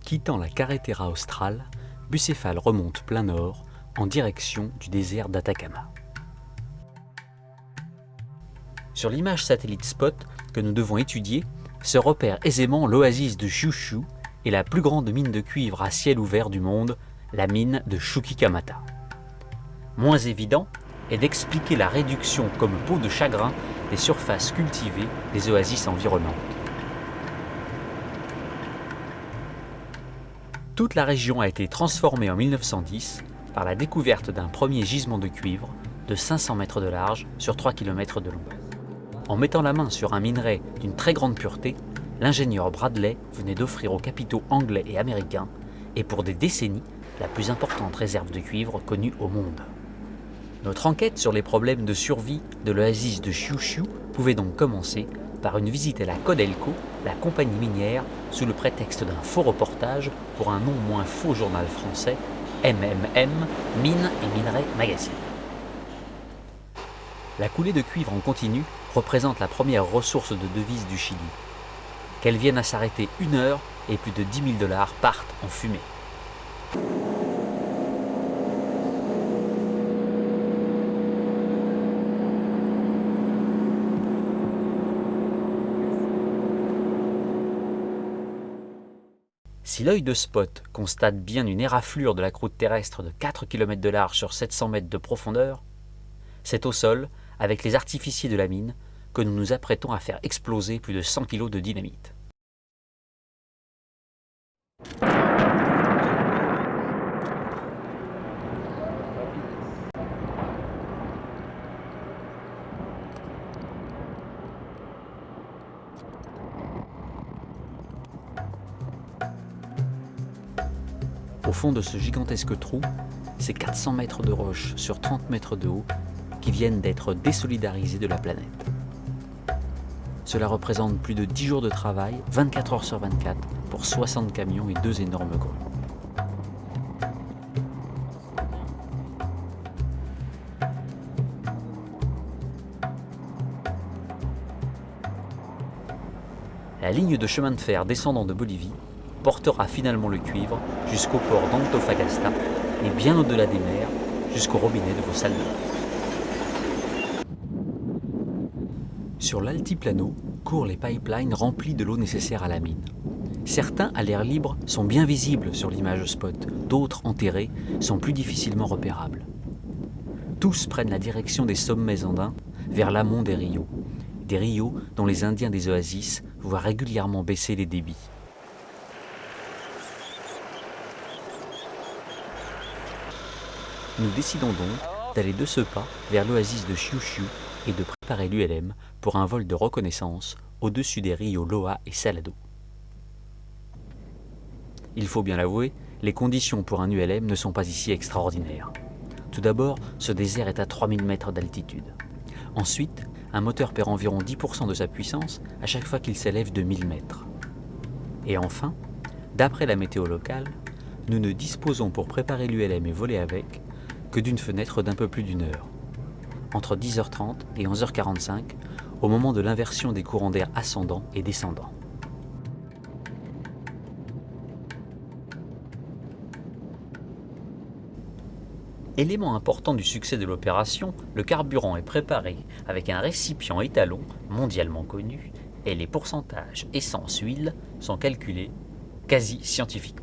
Quittant la carretera australe, Bucéphale remonte plein nord en direction du désert d'Atacama. Sur l'image satellite Spot que nous devons étudier, se repère aisément l'oasis de Xiushu et la plus grande mine de cuivre à ciel ouvert du monde, la mine de Chuquicamata. Moins évident est d'expliquer la réduction comme peau de chagrin des surfaces cultivées des oasis environnantes. Toute la région a été transformée en 1910 par la découverte d'un premier gisement de cuivre de 500 mètres de large sur 3 km de long. En mettant la main sur un minerai d'une très grande pureté, l'ingénieur Bradley venait d'offrir aux capitaux anglais et américains, et pour des décennies, la plus importante réserve de cuivre connue au monde. Notre enquête sur les problèmes de survie de l'oasis de Xiushu pouvait donc commencer par une visite à la Codelco, la compagnie minière, sous le prétexte d'un faux reportage pour un non moins faux journal français, MMM, Mines et Minerais Magazine. La coulée de cuivre en continu représente la première ressource de devises du Chili. Qu'elle vienne à s'arrêter 1 heure et plus de 10 000 $ partent en fumée. Si l'œil de Spot constate bien une éraflure de la croûte terrestre de 4 km de large sur 700 mètres de profondeur, c'est au sol, avec les artificiers de la mine, que nous nous apprêtons à faire exploser plus de 100 kg de dynamite. Au fond de ce gigantesque trou, c'est 400 mètres de roche sur 30 mètres de haut qui viennent d'être désolidarisés de la planète. Cela représente plus de 10 jours de travail, 24 heures sur 24, pour 60 camions et 2 énormes grues. La ligne de chemin de fer descendant de Bolivie portera finalement le cuivre jusqu'au port d'Antofagasta et bien au-delà des mers, jusqu'au robinet de vos salles de bain. Sur l'altiplano courent les pipelines remplis de l'eau nécessaire à la mine. Certains à l'air libre sont bien visibles sur l'image Spot, d'autres enterrés sont plus difficilement repérables. Tous prennent la direction des sommets andins vers l'amont des rios dont les Indiens des oasis voient régulièrement baisser les débits. Nous décidons donc d'aller de ce pas vers l'oasis de Xiushu et de préparer l'ULM pour un vol de reconnaissance au-dessus des rios Loa et Salado. Il faut bien l'avouer, les conditions pour un ULM ne sont pas ici extraordinaires. Tout d'abord, ce désert est à 3000 mètres d'altitude. Ensuite, un moteur perd environ 10% de sa puissance à chaque fois qu'il s'élève de 1000 mètres. Et enfin, d'après la météo locale, nous ne disposons pour préparer l'ULM et voler avec que d'une fenêtre d'un peu plus d'1 heure, entre 10h30 et 11h45, au moment de l'inversion des courants d'air ascendants et descendants. Élément important du succès de l'opération, le carburant est préparé avec un récipient étalon mondialement connu et les pourcentages essence-huile sont calculés quasi scientifiquement.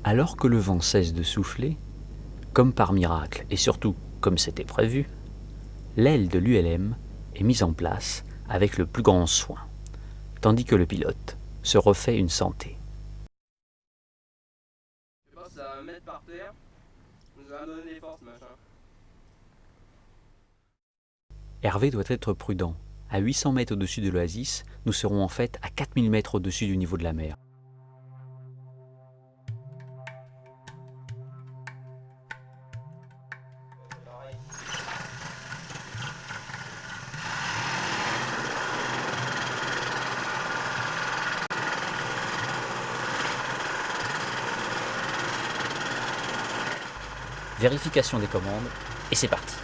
Alors que le vent cesse de souffler, comme par miracle et surtout comme c'était prévu, l'aile de l'ULM est mise en place avec le plus grand soin, tandis que le pilote se refait une santé. Je pense que ça va mettre par terre, nous va donner des forces, machin. Hervé doit être prudent. À 800 mètres au-dessus de l'oasis, nous serons en fait à 4000 mètres au-dessus du niveau de la mer. vérification des commandes, et c'est parti.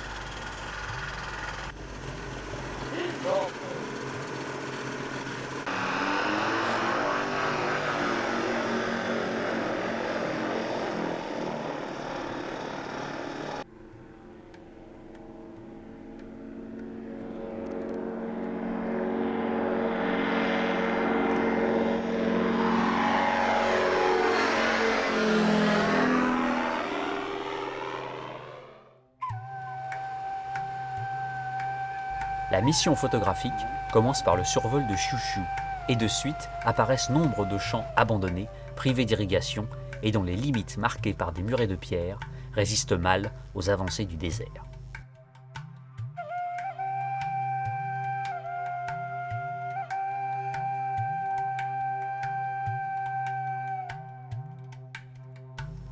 La mission photographique commence par le survol de Xiushu, et de suite apparaissent nombre de champs abandonnés, privés d'irrigation et dont les limites marquées par des murets de pierre résistent mal aux avancées du désert.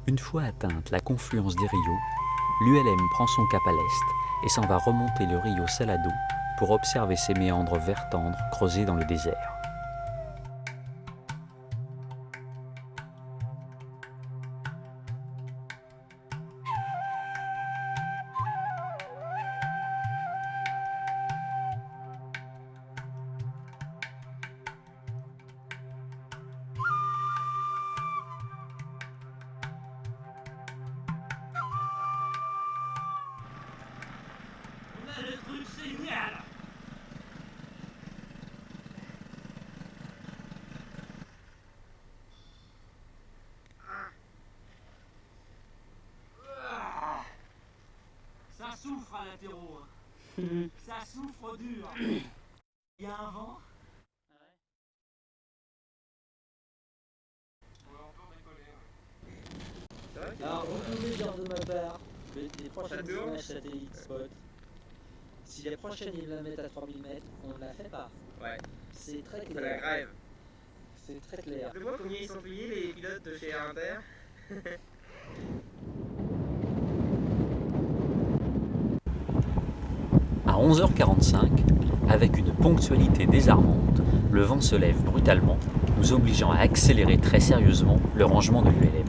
Une fois atteinte la confluence des rios, l'ULM prend son cap à l'est et s'en va remonter le rio Salado pour observer ses méandres vert tendre creusés dans le désert. Le truc génial. Ça souffre à l'apéro. Ça souffre dur. Il y a un vent. Alors, vous pouvez dire de ma part que les prochaines images satellites spot, si les prochaines ils la mettent à 3000 mètres, on ne la fait pas. Ouais, C'est très c'est la clair. grève. C'est très clair. Tu vois combien ils sont payés les pilotes de chez Inter? À 11h45, avec une ponctualité désarmante, le vent se lève brutalement, nous obligeant à accélérer très sérieusement le rangement de l'ULM.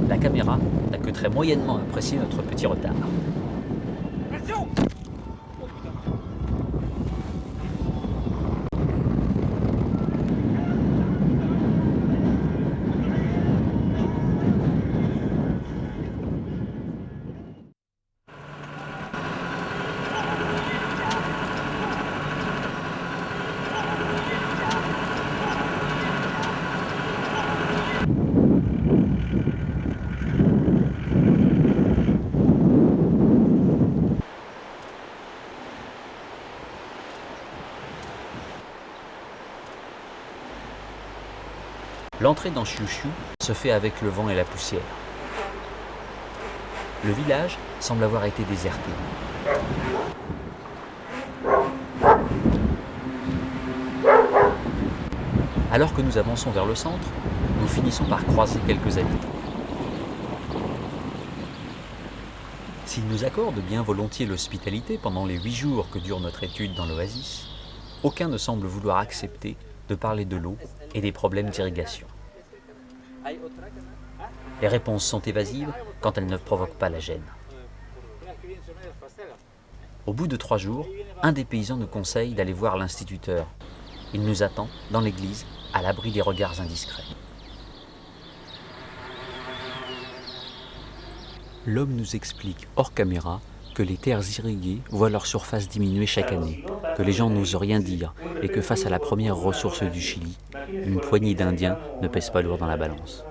La caméra n'a que très moyennement apprécié notre petit retard. Attention. L'entrée dans Xiushu se fait avec le vent et la poussière. Le village semble avoir été déserté. Alors que nous avançons vers le centre, nous finissons par croiser quelques habitants. S'ils nous accordent bien volontiers l'hospitalité pendant les 8 jours que dure notre étude dans l'oasis, aucun ne semble vouloir accepter de parler de l'eau et des problèmes d'irrigation. Les réponses sont évasives quand elles ne provoquent pas la gêne. Au bout de 3 jours, un des paysans nous conseille d'aller voir l'instituteur. Il nous attend dans l'église, à l'abri des regards indiscrets. L'homme nous explique hors caméra que les terres irriguées voient leur surface diminuer chaque année, que les gens n'osent rien dire et que face à la première ressource du Chili, une poignée d'Indiens ne pèse pas lourd dans la balance.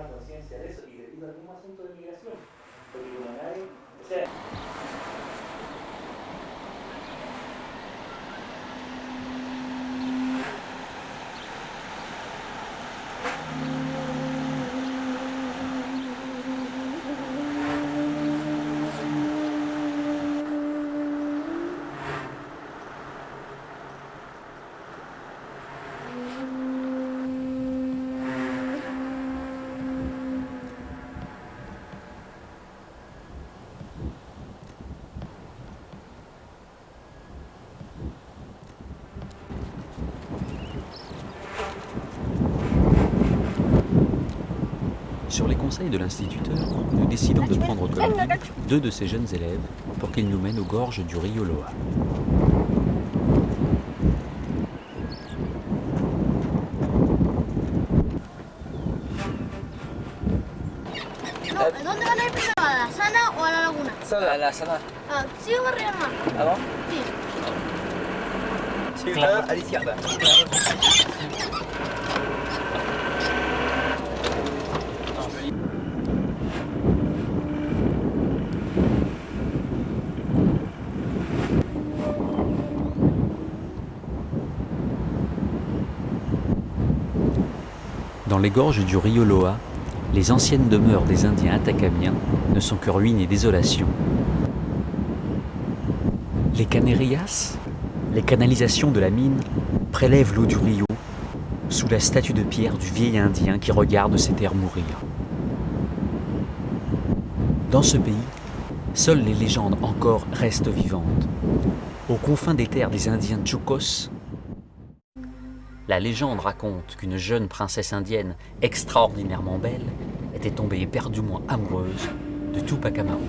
Sur les conseils de l'instituteur, nous décidons de prendre comme guide 2 de ses jeunes élèves pour qu'ils nous mènent aux gorges du Rio Loa. No, ¿dónde van a ir primero? ¿A la Sana o a la Laguna? Sana. La Sana. Ah, sigo a Río Mar. Ah bon? Sí. Tu vas à l'Izquierda. Dans les gorges du Rio Loa, les anciennes demeures des Indiens atacamiens ne sont que ruines et désolation. Les canerias, les canalisations de la mine, prélèvent l'eau du Rio sous la statue de pierre du vieil Indien qui regarde ses terres mourir. Dans ce pays, seules les légendes encore restent vivantes. Aux confins des terres des Indiens Chucos, la légende raconte qu'une jeune princesse indienne extraordinairement belle était tombée éperdument amoureuse de Tupac Amaru,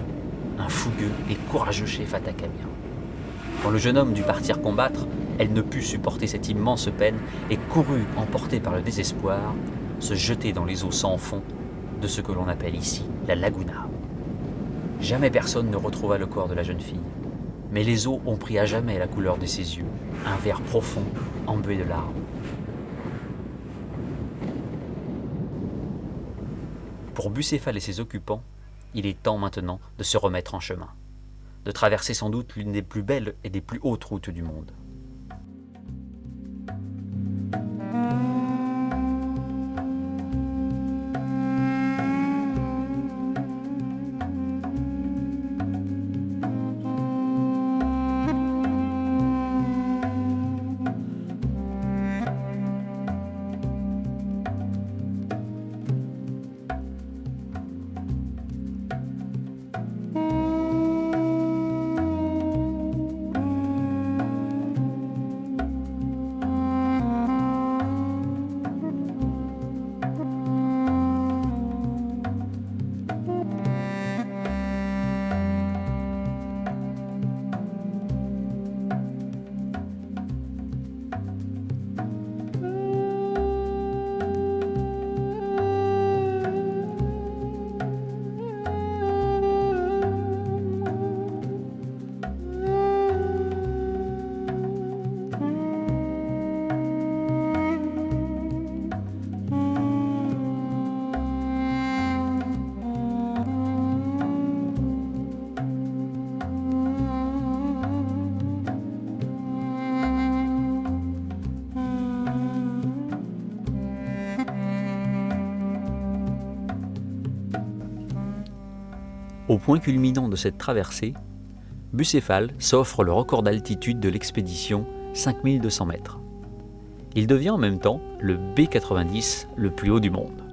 un fougueux et courageux chef atacamien. Quand le jeune homme dut partir combattre, elle ne put supporter cette immense peine et courut, emportée par le désespoir, se jeter dans les eaux sans fond de ce que l'on appelle ici la Laguna. Jamais personne ne retrouva le corps de la jeune fille, mais les eaux ont pris à jamais la couleur de ses yeux, un vert profond embué de larmes. Pour Bucéphale et ses occupants, il est temps maintenant de se remettre en chemin, de traverser sans doute l'une des plus belles et des plus hautes routes du monde. Au point culminant de cette traversée, Bucéphale s'offre le record d'altitude de l'expédition, 5200 mètres. Il devient en même temps le B90 le plus haut du monde.